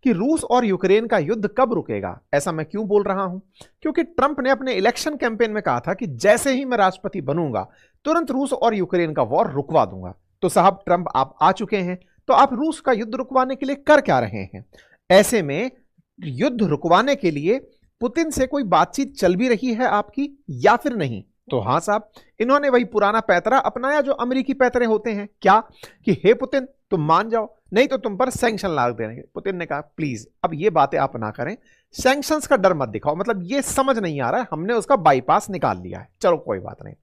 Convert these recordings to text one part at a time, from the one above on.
कि रूस और यूक्रेन का युद्ध कब रुकेगा। ऐसा मैं क्यों बोल रहा हूं? क्योंकि ट्रंप ने अपने इलेक्शन कैंपेन में कहा था कि जैसे ही मैं राष्ट्रपति बनूंगा तुरंत रूस और यूक्रेन का वॉर रुकवा दूंगा। तो साहब ट्रंप आप आ चुके हैं, तो आप रूस का युद्ध रुकवाने के लिए कर क्या रहे हैं? ऐसे में युद्ध रुकवाने के लिए पुतिन से कोई बातचीत चल भी रही है आपकी या फिर नहीं? तो हां साहब, इन्होंने वही पुराना पैतरा अपनाया जो अमेरिकी पैतरे होते हैं। क्या कि हे पुतिन तुम मान जाओ, नहीं तो तुम पर सैंक्शन लाद देंगे। पुतिन ने कहा प्लीज अब ये बातें आप ना करें, सैंक्शंस का डर मत दिखाओ, मतलब ये समझ नहीं आ रहा है, हमने उसका बाईपास निकाल लिया है, चलो कोई बात नहीं।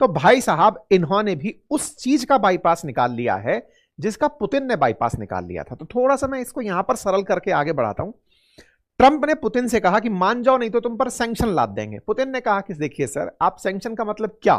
तो भाई साहब इन्होंने भी उस चीज का बाईपास निकाल लिया है जिसका पुतिन ने बाईपास निकाल लिया था। तो थोड़ा सा मैं इसको यहां पर सरल करके आगे बढ़ाता हूं। ट्रंप ने पुतिन से कहा कि मान जाओ नहीं तो तुम पर सैंक्शन लाद देंगे। पुतिन ने कहा कि देखिए सर, आप सैंक्शन का मतलब क्या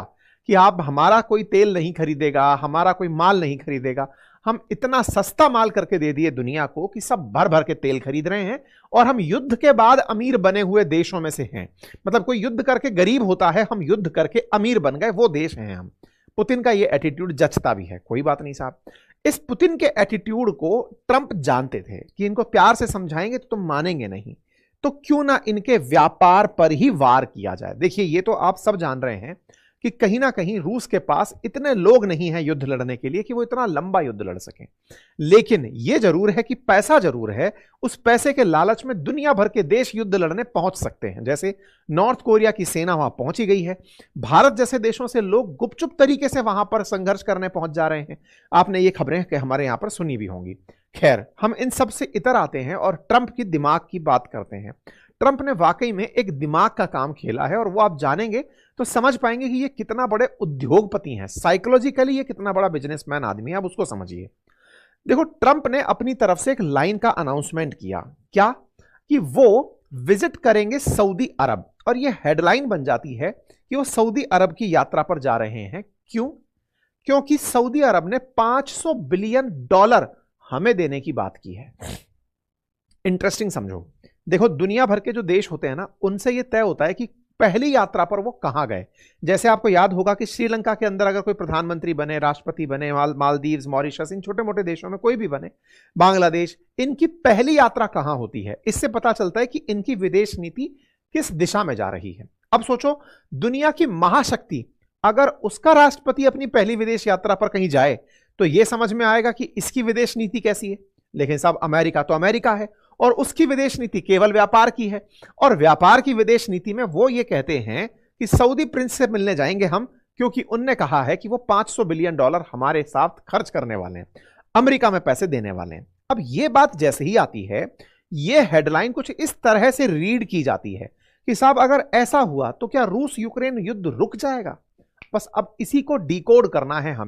कि आप हमारा कोई तेल नहीं खरीदेगा, हमारा कोई माल नहीं खरीदेगा। हम इतना सस्ता माल करके दे दिए दुनिया को कि सब भर भर के तेल खरीद रहे हैं, और हम युद्ध के बाद अमीर बने हुए देशों में से हैं। मतलब कोई युद्ध करके गरीब होता है, हम युद्ध करके अमीर बन गए, वो देश हैं हम। पुतिन का ये एटीट्यूड जचता भी है। कोई बात नहीं साहब, इस पुतिन के एटीट्यूड को ट्रंप जानते थे कि इनको प्यार से समझाएंगे तो तुम मानेंगे नहीं, तो क्यों ना इनके व्यापार पर ही वार किया जाए। देखिए ये तो आप सब जान रहे हैं कि कहीं ना कहीं रूस के पास इतने लोग नहीं हैं युद्ध लड़ने के लिए कि वो इतना लंबा युद्ध लड़ सकें। लेकिन ये जरूर है कि पैसा जरूर है, उस पैसे के लालच में दुनिया भर के देश युद्ध लड़ने पहुंच सकते हैं। जैसे नॉर्थ कोरिया की सेना वहां पहुंची गई है, भारत जैसे देशों से लोग गुपचुप तरीके से वहां पर संघर्ष करने पहुंच जा रहे हैं। आपने ये खबरें हमारे यहां पर सुनी भी होंगी। खैर, हम इन सब से इतर आते हैं और ट्रंप की दिमाग की बात करते हैं। ट्रंप ने वाकई में एक दिमाग का काम खेला है, और वो आप जानेंगे तो समझ पाएंगे कि ये कितना बड़े उद्योगपति हैं, साइकोलॉजिकली ये कितना बड़ा बिजनेसमैन आदमी है, आप उसको समझिए। देखो, ट्रंप ने अपनी तरफ से एक लाइन का अनाउंसमेंट किया, क्या कि वो विजिट करेंगे सऊदी अरब, और ये हेडलाइन बन जाती है कि वो सऊदी अरब की यात्रा पर जा रहे हैं। क्यों? क्योंकि सऊदी अरब ने $500 बिलियन हमें देने की बात की है। इंटरेस्टिंग समझो, देखो दुनिया भर के जो देश होते हैं ना, उनसे यह तय होता है कि पहली यात्रा पर वो कहां गए। जैसे आपको याद होगा कि श्रीलंका के अंदर अगर कोई प्रधानमंत्री बने, राष्ट्रपति बने, मालदीव्स, मॉरिशस, इन छोटे मोटे देशों में कोई भी बने, बांग्लादेश, इनकी पहली यात्रा कहां होती है। इससे पता चलता है कि इनकी विदेश नीति किस दिशा में जा रही है। अब सोचो, दुनिया की महाशक्ति अगर उसका राष्ट्रपति अपनी पहली विदेश यात्रा पर कहीं जाए तो यह समझ में आएगा कि इसकी विदेश नीति कैसी है। लेकिन साहब अमेरिका तो अमेरिका है, और उसकी विदेश नीति केवल व्यापार की है, और व्यापार की विदेश नीति में वो ये कहते हैं कि सऊदी प्रिंस से मिलने जाएंगे हम, क्योंकि उनने कहा है कि वो $500 बिलियन हमारे साथ खर्च करने वाले हैं, अमेरिका में पैसे देने वाले हैं। अब ये बात जैसे ही आती है, ये हेडलाइन कुछ इस तरह से रीड की जाती है कि साहब अगर ऐसा हुआ तो क्या रूस यूक्रेन युद्ध रुक जाएगा। बस अब इसी को डिकोड करना है हमें।